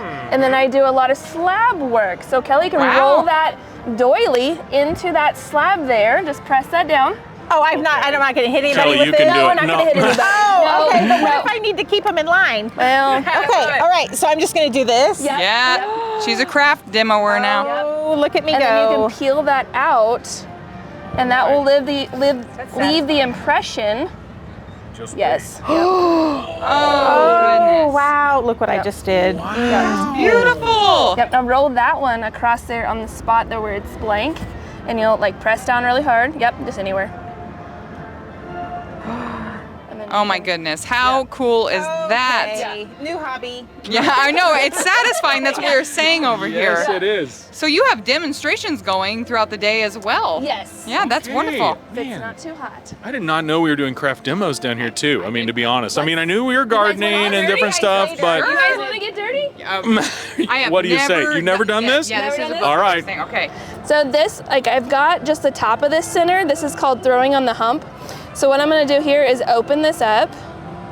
then I do a lot of slab work. So Kelly can roll that doily into that slab there. Just press that down. Oh, I'm not going to hit anybody Kelly, with you this. can do No, it. we're not No. going to hit anybody. Oh, okay. But what No. if I need to keep them in line? Well, Okay, all right. So I'm just going to do this. Yep. Yeah, she's a craft demoer now. Oh, look at me and then you go. can peel that out, and that will leave the impression. Yes. Oh, Oh, goodness. wow. Look what I just did. Beautiful. Yep. Now roll that one across there on the spot there where it's blank, and you'll like press down really hard. Yep. Just anywhere. Oh my goodness, how cool is that? Okay. New hobby. Yeah, I know, it's satisfying. That's what we're saying over Yes, here. it is. So you have demonstrations going throughout the day as well. Yes. Yeah, that's Okay. wonderful. If it's not too hot. I did not know we were doing craft demos down here too. I mean, to be honest. I mean, I knew we were gardening and different stuff, but You guys want to get dirty? I have what do you say? You've never done this? Yeah, this is a All right. thing. Okay. So this, like I've got just the top of this center. This is called throwing on the hump. So what I'm gonna do here is open this up.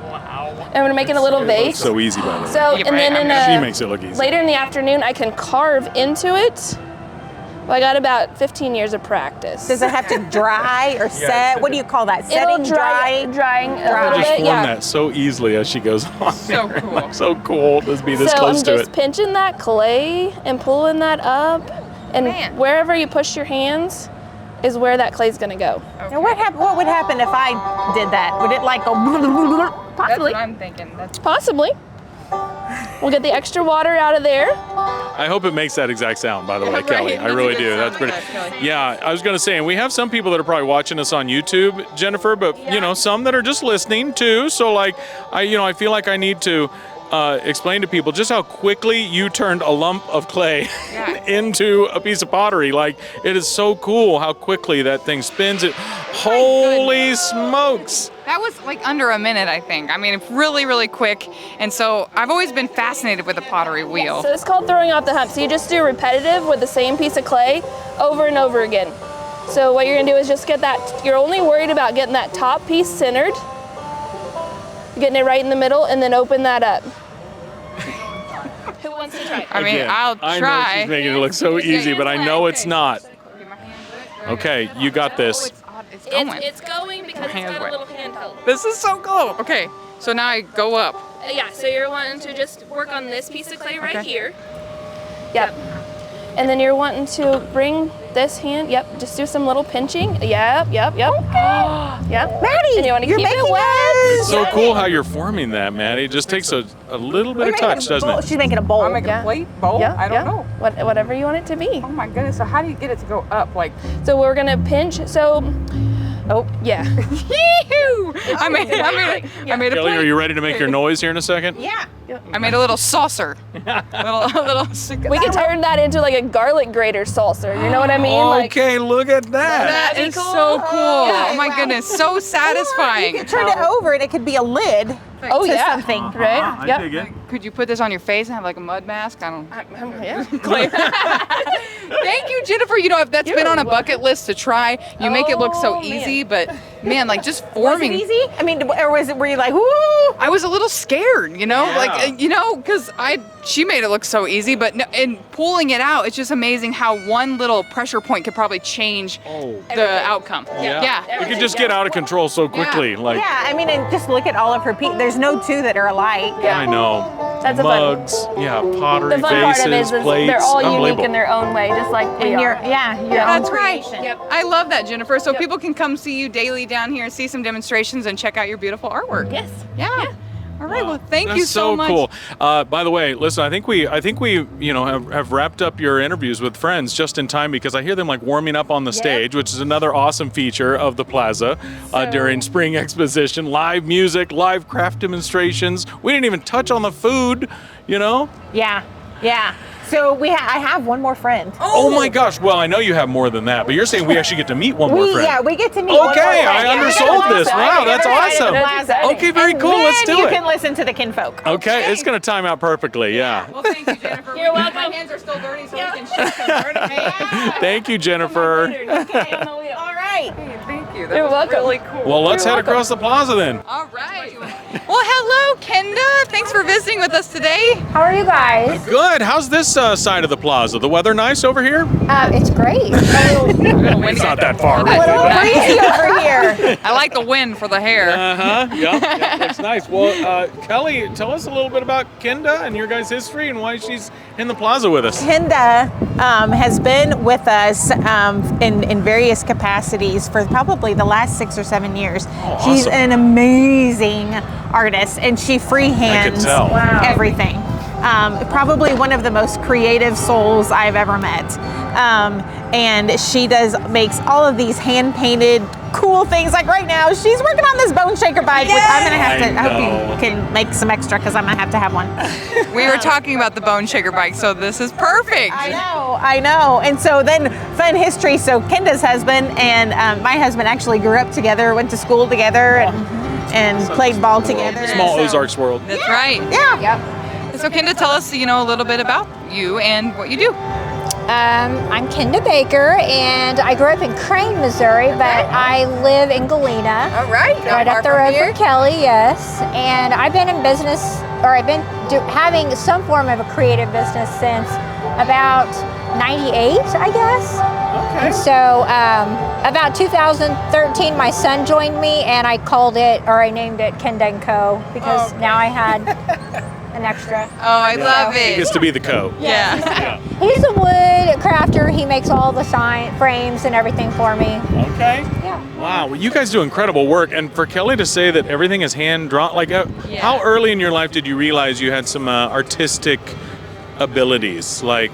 Wow. And I'm gonna make it a little vase. So easy, by the way. So, Yeah, and then right, She in makes it look easy. later in the afternoon, I can carve into it. Well, I got about 15 years of practice. Does it have to dry or set? What do you call that? It'll Setting, dry? drying a I little just bit, form yeah. that so easily as she goes on. So there. cool. So cool to be this So close I'm to just it. pinching that clay and pulling that up, and Man. wherever you push your hands is where that clay's gonna go. Now what would happen if I did that? Would it like go? That's Possibly. what I'm thinking. That's Possibly. We'll get the extra water out of there. I hope it makes that exact sound, by the way, Right, Kelly. I that's a really good do. sound. That's pretty. Look at that, Kelly. Yeah, I was going to say, and we have some people that are probably watching us on YouTube, Jennifer, but you know, some that are just listening too. So like, I feel like I need to explain to people just how quickly you turned a lump of clay Yeah. into a piece of pottery. Like, it is so cool how quickly that thing spins. It. Holy smokes! That was like under a minute, I think. I mean, really, really quick. And so I've always been fascinated with the pottery wheel. So it's called throwing off the hump. So you just do repetitive with the same piece of clay over and over again. So what you're gonna do is just get that, you're only worried about getting that top piece centered, getting it right in the middle, and then open that up. Who wants to try? I mean, Again, I'll I know try. she's making it look so easy, but I know it's not. Okay, my hands wet. Okay, you got this. It's going. It's going because it's Hands got a wet. little handheld. This is so cool. Okay, so now I go up. Yeah, so you're wanting to just work on this piece of clay right Okay. here. Yep. And then you're wanting to bring this hand, yep, just do some little pinching. Yep. Yep. Maddie, And you want to you're keep it making wet. It's so cool how you're forming that, Maddie. It just takes a little bit of touch, doesn't it? She's making a bowl. I'm making Yeah. a plate, bowl. Yeah, I don't yeah. know. Whatever you want it to be. Oh my goodness. So how do you get it to go up? Like, So we're gonna pinch. So, oh yeah. yee-hoo! I made a Kelly, plate. are you ready to make your noise here in a second? Yeah. I made a little saucer. a little. We could turn that into like a garlic grater saucer. You know what I mean? Like, Okay, look at that. That That'd be is cool. so cool. Yeah, Oh my wow. goodness, so You satisfying. could turn it over and it could be a lid oh to yeah. something. Right? I Yep. dig it. Could you put this on your face and have like a mud mask? I don't. Yeah. Thank you, Jennifer. You know, if that's been on a bucket list to try, you make it look so Oh, man. easy, but man, like just Was it forming. easy? I mean, or were you like, woo? I was a little scared, you know, Yeah. like because she made it look so easy, but no, in pulling it out, it's just amazing how one little pressure point could probably change the outcome. Yeah. We could just get out of control so quickly. Like, Yeah, I mean, and just look at all of her pieces. There's no two that are alike. I know. That's the fun- Mugs, yeah, pottery, The fun part of it vases, is plates. they're all unique Unbelievable. in their own way, just like we And your are. your That's own right. creation. Yep. I love that, Jennifer. So people can come see you daily down here, see some demonstrations, and check out your beautiful artwork. Yes. Yeah. All right. Well, thank That's you so much. cool. By the way, listen, I think we have wrapped up your interviews with friends just in time because I hear them like warming up on the stage, which is another awesome feature of the Plaza during Spring Exposition. Live music, live craft demonstrations. We didn't even touch on the food, you know? Yeah. So I have one more friend. Oh my gosh. Well, I know you have more than that, but you're saying we actually get to meet one more friend. We get to meet one more Okay, friend. I Yeah, undersold this. Wow, that's awesome. Okay, very And cool. Let's then do you it. can listen to the kinfolk. Okay, it's going to time out perfectly. Yeah. Well, thank you, Jennifer. You're welcome. My hands are still dirty, so we can shake some dirty hands. Thank you, Jennifer. Okay. All right. Hey, thank you. That You're was welcome. really cool. Well, let's head across the plaza then. All right. Well, hello, Kenda. Thanks for visiting with us today. How are you guys? Good. How's this side of the plaza? The weather nice over here? It's great. It's not that far. A little breezy over here. I like the wind for the hair. Yep, looks nice. Well, Kelly, tell us a little bit about Kenda and your guys' history and why she's in the plaza with us. Kenda has been with us in various capacities for probably the last 6 or 7 years. She's awesome. an amazing artist, and she freehands tell. Wow. everything. Probably one of the most creative souls I've ever met. And she makes all of these hand-painted cool things. Like right now, she's working on this bone shaker bike, which I'm gonna have to. I hope you can make some extra because I'm gonna have to have one. We were talking about the bone shaker bike, so this is perfect. I know. And so then, fun history. So Kenda's husband and my husband actually grew up together, went to school together, and played ball together. Small Ozarks world. That's right. Yeah. Yep. So Kenda, tell us, a little bit about you and what you do. I'm Kenda Baker, and I grew up in Crane, Missouri, but I live in Galena. All right. Right up the road from Kelly, yes. And I've been in business, or I've been having some form of a creative business since about 98, I guess. Okay. And so about 2013, my son joined me, and I named it Kenda & Co. because now I had an extra. Oh, I love it. He gets to be the co. Yeah. He's a wood crafter. He makes all the frames and everything for me. Okay. Yeah. Wow, well, you guys do incredible work. And for Kelly to say that everything is hand drawn, like how early in your life did you realize you had some artistic abilities? Like,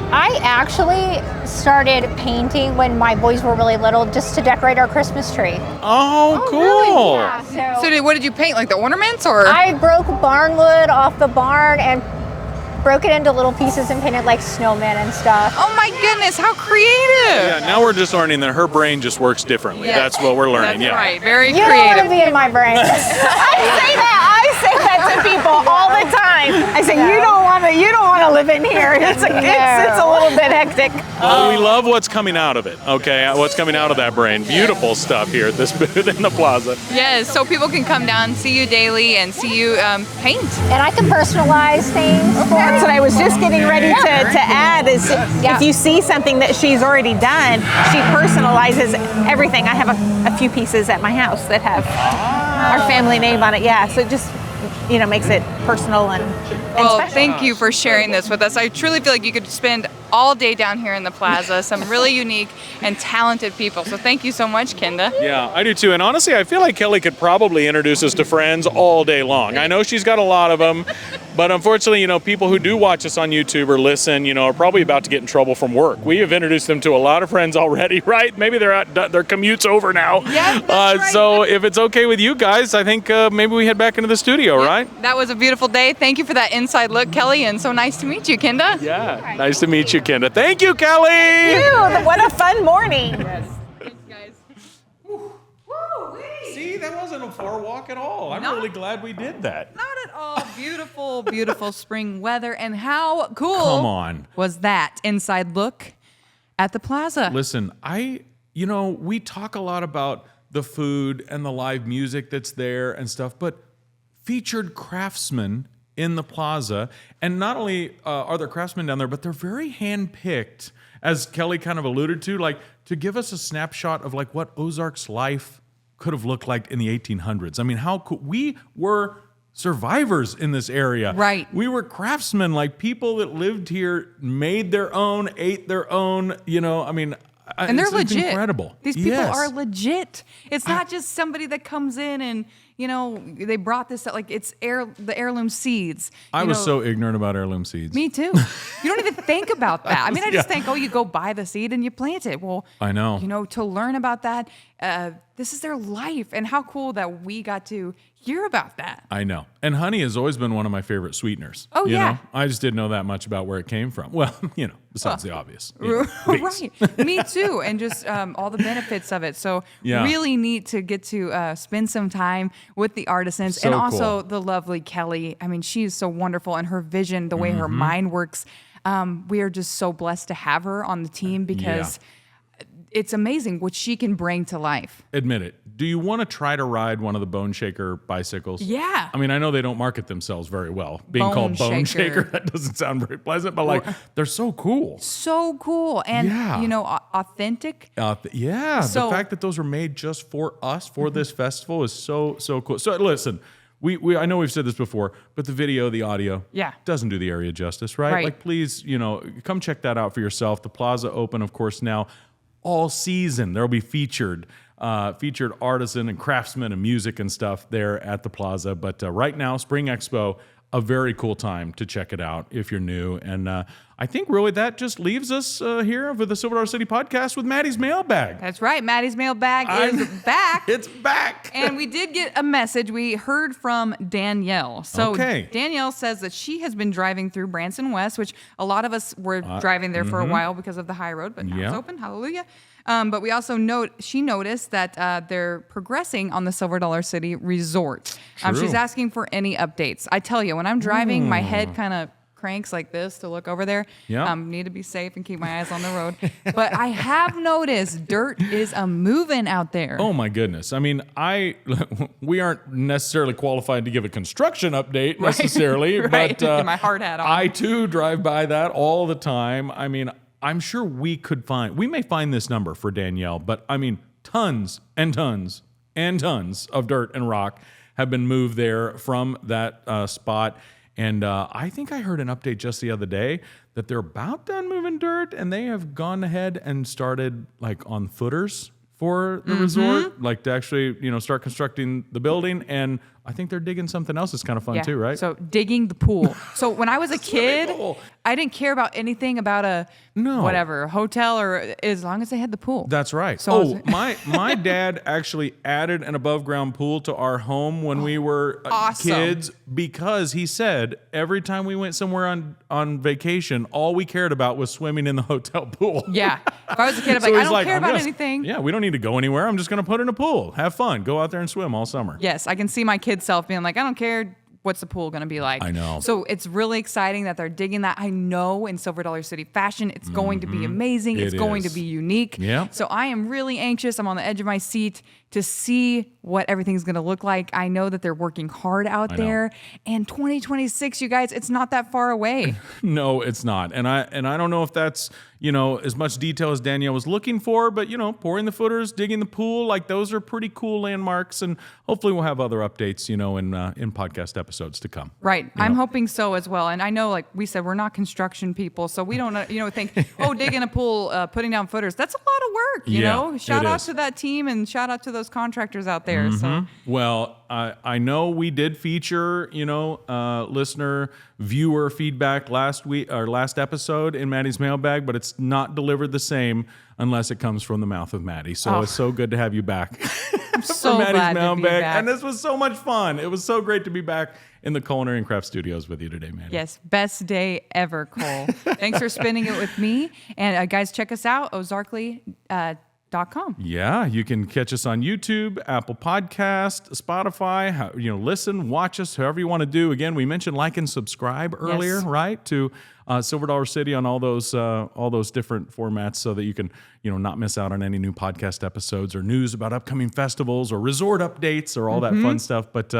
I actually started painting when my boys were really little, just to decorate our Christmas tree. oh, cool. Really? Yeah. So what did you paint, like the ornaments, or? I broke barn wood off the barn and broke it into little pieces and painted like snowmen and stuff. Oh my goodness, how creative! Yeah, now we're just learning that her brain just works differently. Yeah. That's what we're learning. That's Yeah. right, very You don't want creative. to be in my brain. I say that to people all the time. I say you don't want to live in here. It's a little bit hectic. Well, we love what's coming out of it, okay? What's coming out of that brain. Beautiful stuff here at this booth in the plaza. Yes, so people can come down, see you daily, and see you paint. And I can personalize things. That's what I was just getting ready to add is if you see something that she's already done, she personalizes everything. I have a few pieces at my house that have our family name on it. Yeah, so it just makes it personal and Well, special. thank you for sharing this with us. I truly feel like you could spend all day down here in the plaza. Some really unique and talented people. So thank you so much, Kenda. Yeah, I do too. And honestly, I feel like Kelly could probably introduce us to friends all day long. I know she's got a lot of them, but unfortunately, people who do watch us on YouTube or listen, are probably about to get in trouble from work. We have introduced them to a lot of friends already, right? Maybe their commute's over now. Yeah, that's right. So if it's okay with you guys, I think maybe we head back into the studio, right? That was a beautiful day. Thank you for that inside look, Kelly, and so nice to meet you, Kenda. Yeah, nice to meet you, Kenda. Thank you, Kelly. What a fun morning. Thanks, guys. See, that wasn't a far walk at all. I'm really glad we did that. Not at all. Beautiful, beautiful spring weather. And how cool Come on. was that inside look at the plaza? Listen, we talk a lot about the food and the live music that's there and stuff, but featured craftsmen in the plaza. And not only are there craftsmen down there, but they're very hand-picked, as Kelly kind of alluded to, like to give us a snapshot of like what Ozarks life could have looked like in the 1800s. I mean, how cool. We were survivors in this area. Right. We were craftsmen, like people that lived here, made their own, ate their own, And they're legit. It's incredible. These people Yes. are legit. It's not just somebody that comes in and, they brought this, like it's the heirloom seeds. I was so ignorant about heirloom seeds. Me too. You don't even think about that. I mean, I just think, you go buy the seed and you plant it. Well, I know. To learn about that, this is their life. And how cool that we got to hear about that. I know. And honey has always been one of my favorite sweeteners. Oh, you yeah. know? I just didn't know that much about where it came from. Well, besides the obvious. Bees. Right. Me too. And just all the benefits of it. So Yeah. really neat to get to spend some time with the artisans So and also cool. the lovely Kelly. I mean, she's so wonderful, and her vision, the way her Mm-hmm. mind works. We are just so blessed to have her on the team because it's amazing what she can bring to life. Admit it. Do you want to try to ride one of the Bone Shaker bicycles? Yeah. I mean, I know they don't market themselves very well. Being Bone called Bone Shaker. Shaker, that doesn't sound very pleasant, but they're so cool. So cool. And, Yeah. authentic. Yeah, So- the fact that those were made just for us for this festival is so cool. So listen, we I know we've said this before, but the video, the audio, doesn't do the area justice, right? Right. Like, please, come check that out for yourself. The Plaza open, of course, now all season. There'll be featured artisan and craftsmen and music and stuff there at the Plaza. But right now, Spring Expo a very cool time to check it out if you're new. And I think really that just leaves us here with the Silver Dollar City podcast with Maddie's Mailbag. That's right. Maddie's Mailbag is back. It's back. And we did get a message. We heard from Danielle. So Okay. Danielle says that she has been driving through Branson West, which a lot of us were driving there for a while because of the high road, but now it's open. Hallelujah. But we also she noticed that they're progressing on the Silver Dollar City Resort. She's asking for any updates. I tell you, when I'm driving, my head kind of cranks like this to look over there. Yeah. Need to be safe and keep my eyes on the road. But I have noticed dirt is a moving out there. Oh my goodness. I mean, we aren't necessarily qualified to give a construction update necessarily, Right. but My hard hat on. I too drive by that all the time. I mean, I'm sure we may find this number for Danielle, but I mean, tons and tons and tons of dirt and rock have been moved there from that spot. And I think I heard an update just the other day that they're about done moving dirt, and they have gone ahead and started like on footers for the resort, like to actually, start constructing the building. And I think they're digging something else that's kind of fun too, right? So digging the pool. So when I was a kid, cool. I didn't care about anything about a hotel, or as long as they had the pool. That's right. So my dad actually added an above ground pool to our home when we were awesome. kids, because he said every time we went somewhere on vacation, all we cared about was swimming in the hotel pool. Yeah. If I was a kid, I'd be So like, I he's don't care "I'm about just- anything. Yeah, we don't need to go anywhere. I'm just going to put in a pool. Have fun. Go out there and swim all summer. Yes, I can see my kid self being like, I don't care. What's the pool going to be like? I know. So it's really exciting that they're digging that. I know in Silver Dollar City fashion, it's going to be amazing. It's going to be unique. Yeah. So I am really anxious. I'm on the edge of my seat to see what everything's going to look like. I know that they're working hard out there. And 2026, you guys, it's not that far away. No, it's not. And I don't know if that's, as much detail as Danielle was looking for, but pouring the footers, digging the pool, like those are pretty cool landmarks, and hopefully we'll have other updates, in podcast episodes to come. Right. I'm hoping so as well. And I know, like we said, we're not construction people, so we don't, think, digging a pool, putting down footers, that's a lot of work, you know? Shout out to that team and shout out to those contractors out there. So. Well, I know we did feature, listener, viewer feedback last episode in Maddie's Mailbag, but it's not delivered the same unless it comes from the mouth of Maddie. So it's so good to have you back. I'm so glad to be back. And this was so much fun. It was so great to be back in the Culinary and Craft Studios with you today, Maddie. Yes, best day ever, Cole. Thanks for spending it with me. And guys, check us out, ozarkly.com. Yeah, you can catch us on YouTube, Apple Podcast, Spotify. Listen, watch us, however you want to do. Again, we mentioned like and subscribe earlier, right? To Silver Dollar City on all those different formats, so that you can not miss out on any new podcast episodes or news about upcoming festivals or resort updates or all that fun stuff. But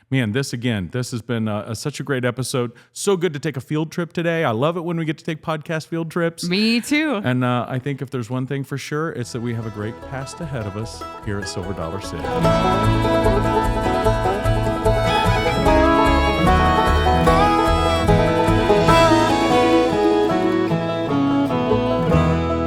man, this has been such a great episode. So good to take a field trip today. I love it when we get to take podcast field trips. Me too. And I think if there's one thing for sure, it's that we have a great past ahead of us here at Silver Dollar City.